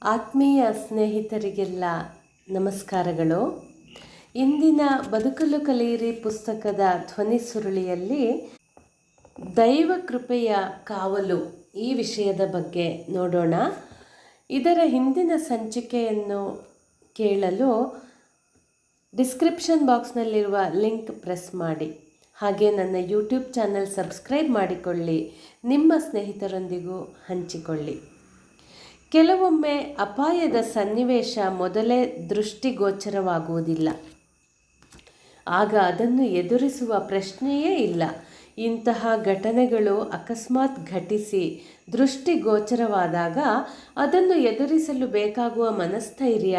ಆತ್ಮೀಯ ಸ್ನೇಹಿತರಿಗೆಲ್ಲ ನಮಸ್ಕಾರಗಳು. ಇಂದಿನ ಬದುಕಲು ಕಲಿಯಿರಿ ಪುಸ್ತಕದ ಧ್ವನಿ ಸುರುಳಿಯಲ್ಲಿ ದೈವ ಕೃಪೆಯ ಕಾವಲು ಈ ವಿಷಯದ ಬಗ್ಗೆ ನೋಡೋಣ. ಇದರ ಹಿಂದಿನ ಸಂಚಿಕೆಯನ್ನು ಕೇಳಲು ಡಿಸ್ಕ್ರಿಪ್ಷನ್ ಬಾಕ್ಸ್ನಲ್ಲಿರುವ ಲಿಂಕ್ ಪ್ರೆಸ್ ಮಾಡಿ. ಹಾಗೆ ನನ್ನ ಯೂಟ್ಯೂಬ್ ಚಾನಲ್ ಸಬ್ಸ್ಕ್ರೈಬ್ ಮಾಡಿಕೊಳ್ಳಿ, ನಿಮ್ಮ ಸ್ನೇಹಿತರೊಂದಿಗೂ ಹಂಚಿಕೊಳ್ಳಿ. ಕೆಲವೊಮ್ಮೆ ಅಪಾಯದ ಸನ್ನಿವೇಶ ಮೊದಲೇ ದೃಷ್ಟಿಗೋಚರವಾಗುವುದಿಲ್ಲ. ಆಗ ಅದನ್ನು ಎದುರಿಸುವ ಪ್ರಶ್ನೆಯೇ ಇಲ್ಲ. ಇಂತಹ ಘಟನೆಗಳು ಅಕಸ್ಮಾತ್ ಘಟಿಸಿ ದೃಷ್ಟಿಗೋಚರವಾದಾಗ ಅದನ್ನು ಎದುರಿಸಲು ಬೇಕಾಗುವ ಮನಸ್ಥೈರ್ಯ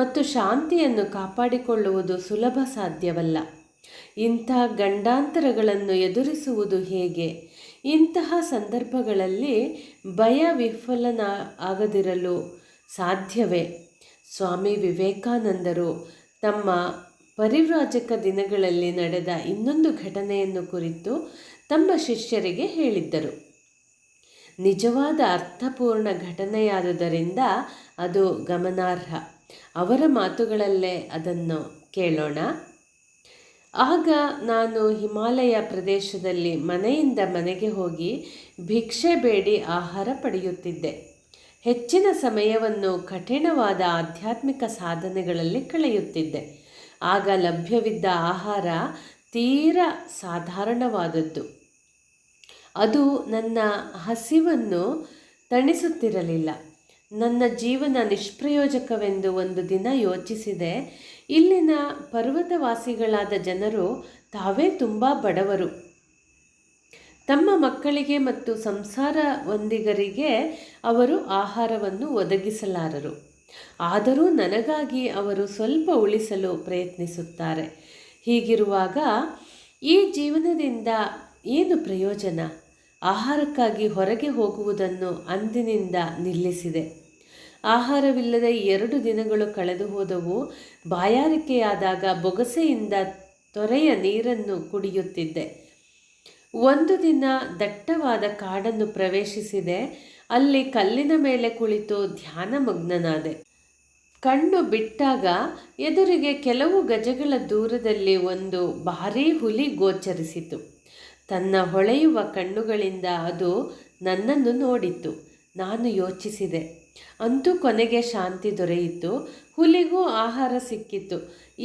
ಮತ್ತು ಶಾಂತಿಯನ್ನು ಕಾಪಾಡಿಕೊಳ್ಳುವುದು ಸುಲಭ ಸಾಧ್ಯವಲ್ಲ. ಇಂಥ ಗಂಡಾಂತರಗಳನ್ನು ಎದುರಿಸುವುದು ಹೇಗೆ? ಇಂತಹ ಸಂದರ್ಭಗಳಲ್ಲಿ ಭಯ ಆಗದಿರಲು ಸಾಧ್ಯವೇ? ಸ್ವಾಮಿ ವಿವೇಕಾನಂದರು ತಮ್ಮ ಪರಿವ್ರಾಜಕ ದಿನಗಳಲ್ಲಿ ನಡೆದ ಇನ್ನೊಂದು ಘಟನೆಯನ್ನು ಕುರಿತು ತಮ್ಮ ಶಿಷ್ಯರಿಗೆ ಹೇಳಿದ್ದರು. ನಿಜವಾದ ಅರ್ಥಪೂರ್ಣ ಘಟನೆಯಾದುದರಿಂದ ಅದು ಗಮನಾರ್ಹ. ಅವರ ಮಾತುಗಳಲ್ಲೇ ಅದನ್ನು ಕೇಳೋಣ. ಆಗ ನಾನು ಹಿಮಾಲಯ ಪ್ರದೇಶದಲ್ಲಿ ಮನೆಯಿಂದ ಮನೆಗೆ ಹೋಗಿ ಭಿಕ್ಷೆ ಬೇಡಿ ಆಹಾರ ಪಡೆಯುತ್ತಿದ್ದೆ. ಹೆಚ್ಚಿನ ಸಮಯವನ್ನು ಕಠಿಣವಾದ ಆಧ್ಯಾತ್ಮಿಕ ಸಾಧನೆಗಳಲ್ಲಿ ಕಳೆಯುತ್ತಿದ್ದೆ. ಆಗ ಲಭ್ಯವಿದ್ದ ಆಹಾರ ತೀರಾ ಸಾಧಾರಣವಾದದ್ದು. ಅದು ನನ್ನ ಹಸಿವನ್ನು ತಣಿಸುತ್ತಿರಲಿಲ್ಲ. ನನ್ನ ಜೀವನ ನಿಷ್ಪ್ರಯೋಜಕವೆಂದು ಒಂದು ದಿನ ಯೋಚಿಸಿದೆ. ಇಲ್ಲಿನ ಪರ್ವತವಾಸಿಗಳಾದ ಜನರು ತಾವೇ ತುಂಬ ಬಡವರು. ತಮ್ಮ ಮಕ್ಕಳಿಗೆ ಮತ್ತು ಸಂಸಾರವಂದಿಗರಿಗೆ ಅವರು ಆಹಾರವನ್ನು ಒದಗಿಸಲಾರರು. ಆದರೂ ನನಗಾಗಿ ಅವರು ಸ್ವಲ್ಪ ಉಳಿಸಲು ಪ್ರಯತ್ನಿಸುತ್ತಾರೆ. ಹೀಗಿರುವಾಗ ಈ ಜೀವನದಿಂದ ಏನು ಪ್ರಯೋಜನ? ಆಹಾರಕ್ಕಾಗಿ ಹೊರಗೆ ಹೋಗುವುದನ್ನು ಅಂದಿನಿಂದ ನಿಲ್ಲಿಸಿದೆ. ಆಹಾರವಿಲ್ಲದೆ 2 ದಿನಗಳು ಕಳೆದು ಹೋದವು. ಬಾಯಾರಿಕೆಯಾದಾಗ ಬೊಗಸೆಯಿಂದ ತೊರೆಯ ನೀರನ್ನು ಕುಡಿಯುತ್ತಿದ್ದೆ. ಒಂದು ದಿನ ದಟ್ಟವಾದ ಕಾಡನ್ನು ಪ್ರವೇಶಿಸಿದೆ. ಅಲ್ಲಿ ಕಲ್ಲಿನ ಮೇಲೆ ಕುಳಿತು ಧ್ಯಾನಮಗ್ನನಾದೆ. ಕಣ್ಣು ಬಿಟ್ಟಾಗ ಎದುರಿಗೆ ಕೆಲವು ಗಜಗಳ ದೂರದಲ್ಲಿ ಒಂದು ಭಾರೀ ಹುಲಿ ಗೋಚರಿಸಿತು. ತನ್ನ ಹೊಳೆಯುವ ಕಣ್ಣುಗಳಿಂದ ಅದು ನನ್ನನ್ನು ನೋಡಿತು. ನಾನು ಯೋಚಿಸಿದೆ, ಅಂತೂ ಕೊನೆಗೆ ಶಾಂತಿ ದೊರೆಯಿತು. ಹುಲಿಗೂ ಆಹಾರ ಸಿಕ್ಕಿತು.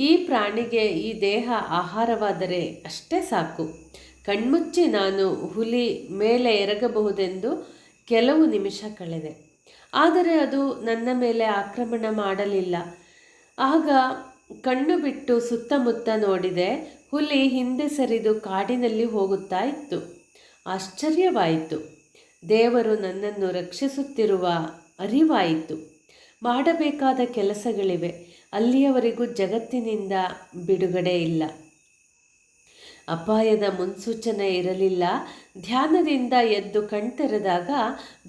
ಈ ಪ್ರಾಣಿಗೆ ಈ ದೇಹ ಆಹಾರವಾದರೆ ಅಷ್ಟೇ ಸಾಕು. ಕಣ್ಮುಚ್ಚಿ ನಾನು ಹುಲಿ ಮೇಲೆ ಎರಗಬಹುದೆಂದು ಕೆಲವು ನಿಮಿಷ ಕಳೆದೆ. ಆದರೆ ಅದು ನನ್ನ ಮೇಲೆ ಆಕ್ರಮಣ ಮಾಡಲಿಲ್ಲ. ಆಗ ಕಣ್ಣು ಬಿಟ್ಟು ಸುತ್ತಮುತ್ತ ನೋಡಿದೆ. ಹುಲಿ ಹಿಂದೆ ಸರಿದು ಕಾಡಿನಲ್ಲಿ ಹೋಗುತ್ತಾ ಇತ್ತು. ಆಶ್ಚರ್ಯವಾಯಿತು. ದೇವರು ನನ್ನನ್ನು ರಕ್ಷಿಸುತ್ತಿರುವ ಅರಿವಾಯಿತು. ಮಾಡಬೇಕಾದ ಕೆಲಸಗಳಿವೆ. ಅಲ್ಲಿಯವರೆಗೂ ಜಗತ್ತಿನಿಂದ ಬಿಡುಗಡೆ ಇಲ್ಲ. ಅಪಾಯದ ಮುನ್ಸೂಚನೆ ಇರಲಿಲ್ಲ. ಧ್ಯಾನದಿಂದ ಎದ್ದು ಕಣ್ತೆರೆದಾಗ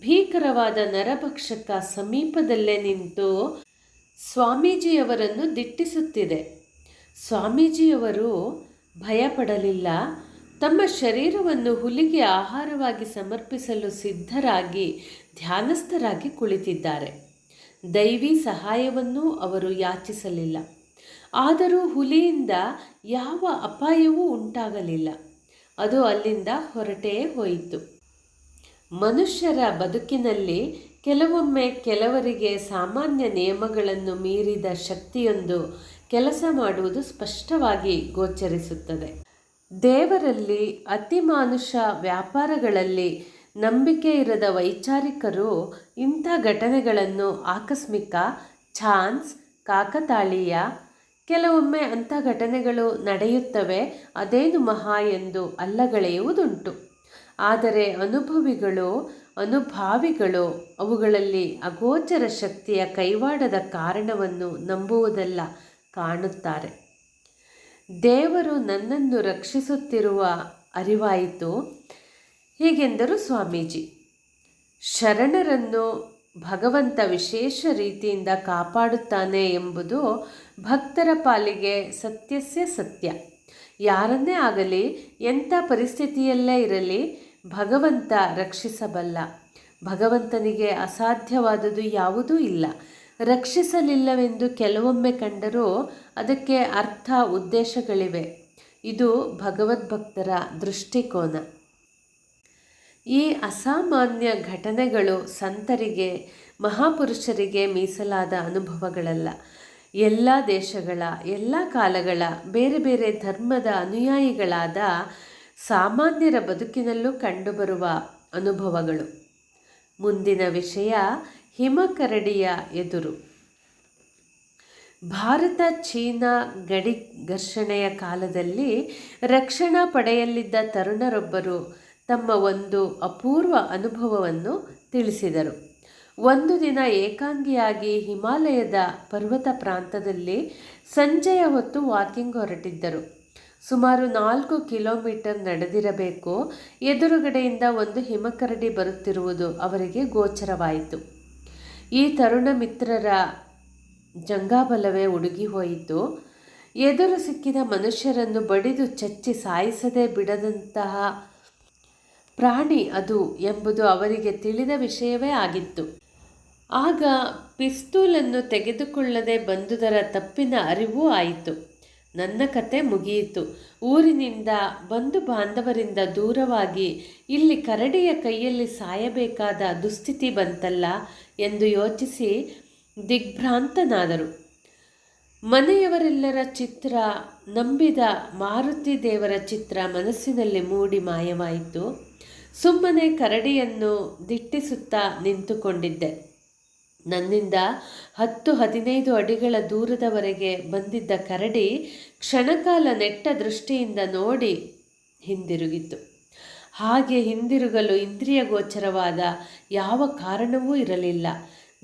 ಭೀಕರವಾದ ನರಭಕ್ಷಕ ಸಮೀಪದಲ್ಲೇ ನಿಂತು ಸ್ವಾಮೀಜಿಯವರನ್ನು ದಿಟ್ಟಿಸುತ್ತಿದೆ. ಸ್ವಾಮೀಜಿಯವರು ಭಯಪಡಲಿಲ್ಲ. ತಮ್ಮ ಶರೀರವನ್ನು ಹುಲಿಗೆ ಆಹಾರವಾಗಿ ಸಮರ್ಪಿಸಲು ಸಿದ್ಧರಾಗಿ ಧ್ಯಾನಸ್ಥರಾಗಿ ಕುಳಿತಿದ್ದಾರೆ. ದೈವಿ ಸಹಾಯವನ್ನೂ ಅವರು ಯಾಚಿಸಲಿಲ್ಲ. ಆದರೂ ಹುಲಿಯಿಂದ ಯಾವ ಅಪಾಯವೂ ಉಂಟಾಗಲಿಲ್ಲ. ಅದು ಅಲ್ಲಿಂದ ಹೊರಟೇ ಹೋಯಿತು. ಮನುಷ್ಯರ ಬದುಕಿನಲ್ಲಿ ಕೆಲವೊಮ್ಮೆ ಕೆಲವರಿಗೆ ಸಾಮಾನ್ಯ ನಿಯಮಗಳನ್ನು ಮೀರಿದ ಶಕ್ತಿಯೊಂದು ಕೆಲಸ ಮಾಡುವುದು ಸ್ಪಷ್ಟವಾಗಿ ಗೋಚರಿಸುತ್ತದೆ. ದೇವರಲ್ಲಿ, ಅತಿಮಾನುಷ ವ್ಯಾಪಾರಗಳಲ್ಲಿ ನಂಬಿಕೆ ಇರದ ವೈಚಾರಿಕರು ಇಂಥ ಘಟನೆಗಳನ್ನು ಆಕಸ್ಮಿಕ, ಚಾನ್ಸ್, ಕಾಕತಾಳೀಯ, ಕೆಲವೊಮ್ಮೆ ಅಂಥ ಘಟನೆಗಳು ನಡೆಯುತ್ತವೆ, ಅದೇನು ಮಹಾ ಎಂದು ಅಲ್ಲಗಳೆಯುವುದುಂಟು. ಆದರೆ ಅನುಭಾವಿಗಳು ಅವುಗಳಲ್ಲಿ ಅಗೋಚರ ಶಕ್ತಿಯ ಕೈವಾಡದ ಕಾರಣವನ್ನು ನಂಬುವುದಲ್ಲ ಕಾಣುತ್ತಾರೆ. ದೇವರು ನನ್ನನ್ನು ರಕ್ಷಿಸುತ್ತಿರುವ ಅರಿವಾಯಿತು. ಹೀಗೆಂದರು ಸ್ವಾಮೀಜಿ. ಶರಣರನ್ನು ಭಗವಂತ ವಿಶೇಷ ರೀತಿಯಿಂದ ಕಾಪಾಡುತ್ತಾನೆ ಎಂಬುದು ಭಕ್ತರ ಪಾಲಿಗೆ ಸತ್ಯಸ್ಯ ಸತ್ಯ. ಯಾರನ್ನೇ ಆಗಲಿ, ಎಂಥ ಪರಿಸ್ಥಿತಿಯಲ್ಲೇ ಇರಲಿ, ಭಗವಂತ ರಕ್ಷಿಸಬಲ್ಲ. ಭಗವಂತನಿಗೆ ಅಸಾಧ್ಯವಾದುದು ಯಾವುದೂ ಇಲ್ಲ. ರಕ್ಷಿಸಲಿಲ್ಲವೆಂದು ಕೆಲವೊಮ್ಮೆ ಕಂಡರೂ ಅದಕ್ಕೆ ಅರ್ಥ ಉದ್ದೇಶಗಳಿವೆ. ಇದು ಭಗವದ್ಭಕ್ತರ ದೃಷ್ಟಿಕೋನ. ಈ ಅಸಾಮಾನ್ಯ ಘಟನೆಗಳು ಸಂತರಿಗೆ, ಮಹಾಪುರುಷರಿಗೆ ಮೀಸಲಾದ ಅನುಭವಗಳಲ್ಲ. ಎಲ್ಲ ದೇಶಗಳ, ಎಲ್ಲ ಕಾಲಗಳ, ಬೇರೆ ಬೇರೆ ಧರ್ಮದ ಅನುಯಾಯಿಗಳಾದ ಸಾಮಾನ್ಯರ ಬದುಕಿನಲ್ಲೂ ಕಂಡುಬರುವ ಅನುಭವಗಳು. ಮುಂದಿನ ವಿಷಯ ಹಿಮಕರಡಿಯ ಎದುರು. ಭಾರತ ಚೀನಾ ಗಡಿ ಘರ್ಷಣೆಯ ಕಾಲದಲ್ಲಿ ರಕ್ಷಣಾ ಪಡೆಯಲ್ಲಿದ್ದ ತರುಣರೊಬ್ಬರು ತಮ್ಮ ಒಂದು ಅಪೂರ್ವ ಅನುಭವವನ್ನು ತಿಳಿಸಿದರು. ಒಂದು ದಿನ ಏಕಾಂಗಿಯಾಗಿ ಹಿಮಾಲಯದ ಪರ್ವತ ಪ್ರಾಂತದಲ್ಲಿ ಸಂಜೆಯ ಹೊತ್ತು ವಾಕಿಂಗ್ ಹೊರಟಿದ್ದರು. ಸುಮಾರು 4 ಕಿಲೋಮೀಟರ್ ನಡೆದಿರಬೇಕು. ಎದುರುಗಡೆಯಿಂದ ಒಂದು ಹಿಮಕರಡಿ ಬರುತ್ತಿರುವುದು ಅವರಿಗೆ ಗೋಚರವಾಯಿತು. ಈ ತರುಣ ಮಿತ್ರರ ಜಂಘಾಬಲವೇ ಉಡುಗಿ ಹೋಯಿತು. ಎದುರು ಸಿಕ್ಕಿದ ಮನುಷ್ಯರನ್ನು ಬಡಿದು ಚಚ್ಚಿ ಸಾಯಿಸದೆ ಬಿಡದಂತಹ ಪ್ರಾಣಿ ಅದು ಎಂಬುದು ಅವರಿಗೆ ತಿಳಿದ ವಿಷಯವೇ ಆಗಿತ್ತು. ಆಗ ಪಿಸ್ತೂಲನ್ನು ತೆಗೆದುಕೊಳ್ಳದೆ ಬಂದುದರ ತಪ್ಪಿನ ಅರಿವೂ ಆಯಿತು. ನನ್ನ ಕತೆ ಮುಗಿಯಿತು. ಊರಿನಿಂದ, ಬಂಧು ಬಾಂಧವರಿಂದ ದೂರವಾಗಿ ಇಲ್ಲಿ ಕರಡಿಯ ಕೈಯಲ್ಲಿ ಸಾಯಬೇಕಾದ ದುಸ್ಥಿತಿ ಬಂತಲ್ಲ ಎಂದು ಯೋಚಿಸಿ ದಿಗ್ಭ್ರಾಂತನಾದರು. ಮನೆಯವರೆಲ್ಲರ ಚಿತ್ರ, ನಂಬಿದ ಮಾರುತಿ ದೇವರ ಚಿತ್ರ ಮನಸ್ಸಿನಲ್ಲಿ ಮೂಡಿ ಮಾಯವಾಯಿತು. ಸುಮ್ಮನೆ ಕರಡಿಯನ್ನು ದಿಟ್ಟಿಸುತ್ತಾ ನಿಂತುಕೊಂಡಿದ್ದೆ. ನನ್ನಿಂದ 10-15 ಅಡಿಗಳ ದೂರದವರೆಗೆ ಬಂದಿದ್ದ ಕರಡಿ ಕ್ಷಣಕಾಲ ನೆಟ್ಟ ದೃಷ್ಟಿಯಿಂದ ನೋಡಿ ಹಿಂದಿರುಗಿತು. ಹಾಗೆ ಹಿಂದಿರುಗಲು ಇಂದ್ರಿಯಗೋಚರವಾದ ಯಾವ ಕಾರಣವೂ ಇರಲಿಲ್ಲ.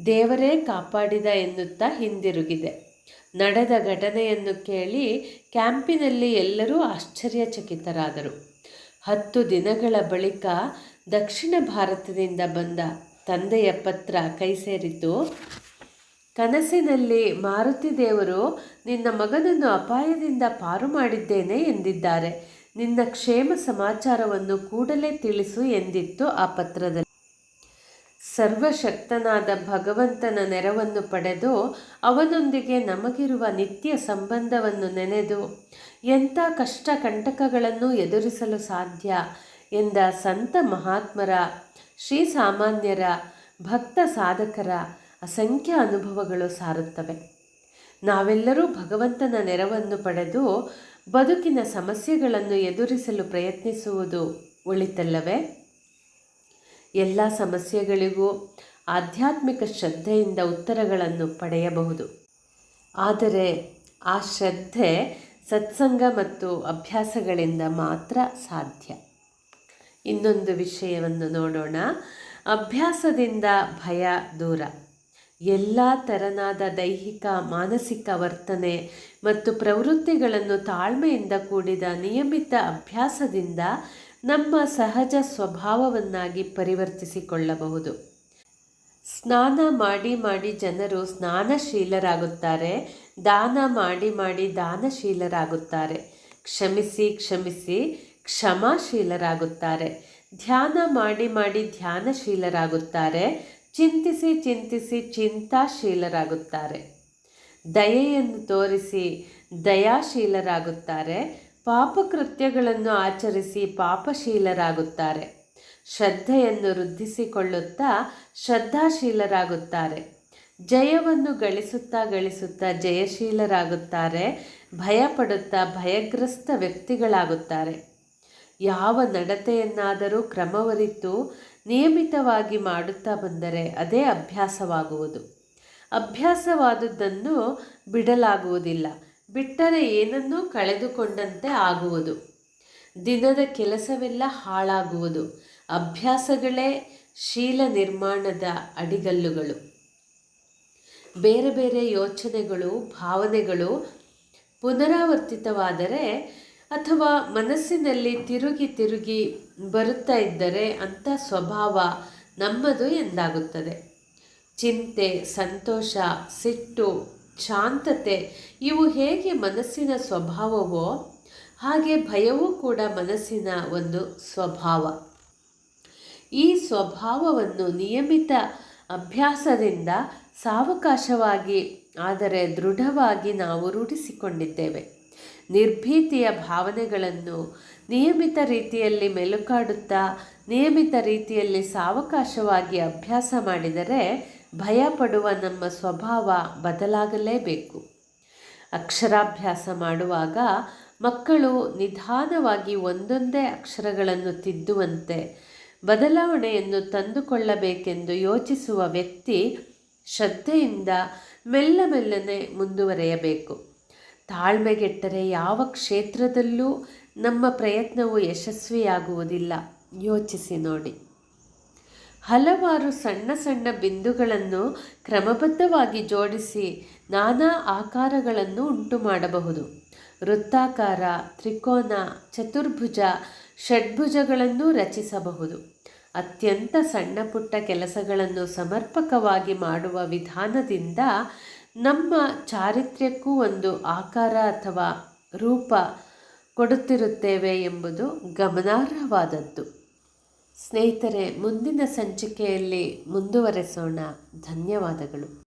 ದೇವರೇ ಕಾಪಾಡಿದ ಎನ್ನುತ್ತಾ ಹಿಂದಿರುಗಿದೆ. ನಡೆದ ಘಟನೆಯನ್ನು ಕೇಳಿ ಕ್ಯಾಂಪಿನಲ್ಲಿ ಎಲ್ಲರೂ ಆಶ್ಚರ್ಯಚಕಿತರಾದರು. 10 ದಿನಗಳ ಬಳಿಕ ದಕ್ಷಿಣ ಭಾರತದಿಂದ ಬಂದ ತಂದೆಯ ಪತ್ರ ಕೈ ಸೇರಿತು. ಕನಸಿನಲ್ಲಿ ಮಾರುತಿ ದೇವರು ನಿನ್ನ ಮಗನನ್ನು ಅಪಾಯದಿಂದ ಪಾರು ಮಾಡಿದ್ದೇನೆ ಎಂದಿದ್ದಾರೆ. ನಿನ್ನ ಕ್ಷೇಮ ಸಮಾಚಾರವನ್ನು ಕೂಡಲೇ ತಿಳಿಸು ಎಂದಿತ್ತು ಆ ಪತ್ರದಲ್ಲಿ. ಸರ್ವಶಕ್ತನಾದ ಭಗವಂತನ ನೆರವನ್ನು ಪಡೆದು ಅವನೊಂದಿಗೆ ನಮಗಿರುವ ನಿತ್ಯ ಸಂಬಂಧವನ್ನು ನೆನೆದು ಎಂಥ ಕಷ್ಟ ಕಂಟಕಗಳನ್ನು ಎದುರಿಸಲು ಸಾಧ್ಯ ಎಂದ ಸಂತ ಮಹಾತ್ಮರ, ಶ್ರೀಸಾಮಾನ್ಯರ, ಭಕ್ತ ಸಾಧಕರ ಅಸಂಖ್ಯ ಅನುಭವಗಳು ಸಾರುತ್ತವೆ. ನಾವೆಲ್ಲರೂ ಭಗವಂತನ ನೆರವನ್ನು ಪಡೆದು ಬದುಕಿನ ಸಮಸ್ಯೆಗಳನ್ನು ಎದುರಿಸಲು ಪ್ರಯತ್ನಿಸುವುದು ಒಳಿತಲ್ಲವೇ? ಎಲ್ಲ ಸಮಸ್ಯೆಗಳಿಗೂ ಆಧ್ಯಾತ್ಮಿಕ ಶ್ರದ್ಧೆಯಿಂದ ಉತ್ತರಗಳನ್ನು ಪಡೆಯಬಹುದು. ಆದರೆ ಆ ಶ್ರದ್ಧೆ ಸತ್ಸಂಗ ಮತ್ತು ಅಭ್ಯಾಸಗಳಿಂದ ಮಾತ್ರ ಸಾಧ್ಯ. ಇನ್ನೊಂದು ವಿಷಯವನ್ನು ನೋಡೋಣ. ಅಭ್ಯಾಸದಿಂದ ಭಯ ದೂರ. ಎಲ್ಲ ತೆರನಾದ ದೈಹಿಕ, ಮಾನಸಿಕ ವರ್ತನೆ ಮತ್ತು ಪ್ರವೃತ್ತಿಗಳನ್ನು ತಾಳ್ಮೆಯಿಂದ ಕೂಡಿದ ನಿಯಮಿತ ಅಭ್ಯಾಸದಿಂದ ನಮ್ಮ ಸಹಜ ಸ್ವಭಾವವನ್ನಾಗಿ ಪರಿವರ್ತಿಸಿಕೊಳ್ಳಬಹುದು. ಸ್ನಾನ ಮಾಡಿ ಮಾಡಿ ಜನರು ಸ್ನಾನಶೀಲರಾಗುತ್ತಾರೆ. ದಾನ ಮಾಡಿ ಮಾಡಿ ದಾನಶೀಲರಾಗುತ್ತಾರೆ. ಕ್ಷಮಿಸಿ ಕ್ಷಮಿಸಿ ಕ್ಷಮಾಶೀಲರಾಗುತ್ತಾರೆ. ಧ್ಯಾನ ಮಾಡಿ ಮಾಡಿ ಧ್ಯಾನಶೀಲರಾಗುತ್ತಾರೆ. ಚಿಂತಿಸಿ ಚಿಂತಿಸಿ ಚಿಂತಾಶೀಲರಾಗುತ್ತಾರೆ. ದಯೆಯನ್ನು ತೋರಿಸಿ ದಯಾಶೀಲರಾಗುತ್ತಾರೆ. ಪಾಪಕೃತ್ಯಗಳನ್ನು ಆಚರಿಸಿ ಪಾಪಶೀಲರಾಗುತ್ತಾರೆ. ಶ್ರದ್ಧೆಯನ್ನು ವೃದ್ಧಿಸಿಕೊಳ್ಳುತ್ತಾ ಶ್ರದ್ಧಾಶೀಲರಾಗುತ್ತಾರೆ. ಜಯವನ್ನು ಗಳಿಸುತ್ತಾ ಗಳಿಸುತ್ತಾ ಜಯಶೀಲರಾಗುತ್ತಾರೆ. ಭಯಪಡುತ್ತಾ ಭಯಗ್ರಸ್ತ ವ್ಯಕ್ತಿಗಳಾಗುತ್ತಾರೆ. ಯಾವ ನಡತೆಯನ್ನಾದರೂ ಕ್ರಮವರಿತು ನಿಯಮಿತವಾಗಿ ಮಾಡುತ್ತಾ ಬಂದರೆ ಅದೇ ಅಭ್ಯಾಸವಾಗುವುದು. ಅಭ್ಯಾಸವಾದುದನ್ನು ಬಿಡಲಾಗುವುದಿಲ್ಲ. ಬಿಟ್ಟರೆ ಏನನ್ನೂ ಕಳೆದುಕೊಂಡಂತೆ ಆಗುವುದು. ದಿನದ ಕೆಲಸವೆಲ್ಲ ಹಾಳಾಗುವುದು. ಅಭ್ಯಾಸಗಳೇ ಶೀಲ ನಿರ್ಮಾಣದ ಅಡಿಗಲ್ಲುಗಳು. ಬೇರೆ ಬೇರೆ ಯೋಚನೆಗಳು, ಭಾವನೆಗಳು ಪುನರಾವರ್ತಿತವಾದರೆ ಅಥವಾ ಮನಸ್ಸಿನಲ್ಲಿ ತಿರುಗಿ ತಿರುಗಿ ಬರುತ್ತಾ ಇದ್ದರೆ ಅಂಥ ಸ್ವಭಾವ ನಮ್ಮದು ಎಂದಾಗುತ್ತದೆ. ಚಿಂತೆ, ಸಂತೋಷ, ಸಿಟ್ಟು, ಶಾಂತತೆ ಇವು ಹೇಗೆ ಮನಸ್ಸಿನ ಸ್ವಭಾವವೋ ಹಾಗೆ ಭಯವೂ ಕೂಡ ಮನಸ್ಸಿನ ಒಂದು ಸ್ವಭಾವ. ಈ ಸ್ವಭಾವವನ್ನು ನಿಯಮಿತ ಅಭ್ಯಾಸದಿಂದ ಸಾವಕಾಶವಾಗಿ ಆದರೆ ದೃಢವಾಗಿ ನಾವು ರೂಢಿಸಿಕೊಂಡಿದ್ದೇವೆ. ನಿರ್ಭೀತಿಯ ಭಾವನೆಗಳನ್ನು ನಿಯಮಿತ ರೀತಿಯಲ್ಲಿ ಮೆಲುಕಾಡುತ್ತಾ ನಿಯಮಿತ ರೀತಿಯಲ್ಲಿ ಸಾವಕಾಶವಾಗಿ ಅಭ್ಯಾಸ ಮಾಡಿದರೆ ಭಯಪಡುವ ನಮ್ಮ ಸ್ವಭಾವ ಬದಲಾಗಲೇಬೇಕು. ಅಕ್ಷರಾಭ್ಯಾಸ ಮಾಡುವಾಗ ಮಕ್ಕಳು ನಿಧಾನವಾಗಿ ಒಂದೊಂದೇ ಅಕ್ಷರಗಳನ್ನು ತಿದ್ದುವಂತೆ ಬದಲಾವಣೆಯನ್ನು ತಂದುಕೊಳ್ಳಬೇಕೆಂದು ಯೋಚಿಸುವ ವ್ಯಕ್ತಿ ಶ್ರದ್ಧೆಯಿಂದ ಮೆಲ್ಲ ಮೆಲ್ಲನೆ ಮುಂದುವರೆಯಬೇಕು. ತಾಳ್ಮೆಗೆಟ್ಟರೆ ಯಾವ ಕ್ಷೇತ್ರದಲ್ಲೂ ನಮ್ಮ ಪ್ರಯತ್ನವು ಯಶಸ್ವಿಯಾಗುವುದಿಲ್ಲ. ಯೋಚಿಸಿ ನೋಡಿ. ಹಲವಾರು ಸಣ್ಣ ಸಣ್ಣ ಬಿಂದುಗಳನ್ನು ಕ್ರಮಬದ್ಧವಾಗಿ ಜೋಡಿಸಿ ನಾನಾ ಆಕಾರಗಳನ್ನು ಉಂಟು ಮಾಡಬಹುದು. ವೃತ್ತಾಕಾರ, ತ್ರಿಕೋನ, ಚತುರ್ಭುಜ, ಷಡ್ಭುಜಗಳನ್ನು ರಚಿಸಬಹುದು. ಅತ್ಯಂತ ಸಣ್ಣ ಪುಟ್ಟ ಕೆಲಸಗಳನ್ನು ಸಮರ್ಪಕವಾಗಿ ಮಾಡುವ ವಿಧಾನದಿಂದ ನಮ್ಮ ಚಾರಿತ್ರ್ಯಕ್ಕೂ ಒಂದು ಆಕಾರ ಅಥವಾ ರೂಪ ಕೊಡುತ್ತಿರುತ್ತೇವೆ ಎಂಬುದು ಗಮನಾರ್ಹವಾದದ್ದು. ಸ್ನೇಹಿತರೆ, ಮುಂದಿನ ಸಂಚಿಕೆಯಲ್ಲಿ ಮುಂದುವರೆಸೋಣ. ಧನ್ಯವಾದಗಳು.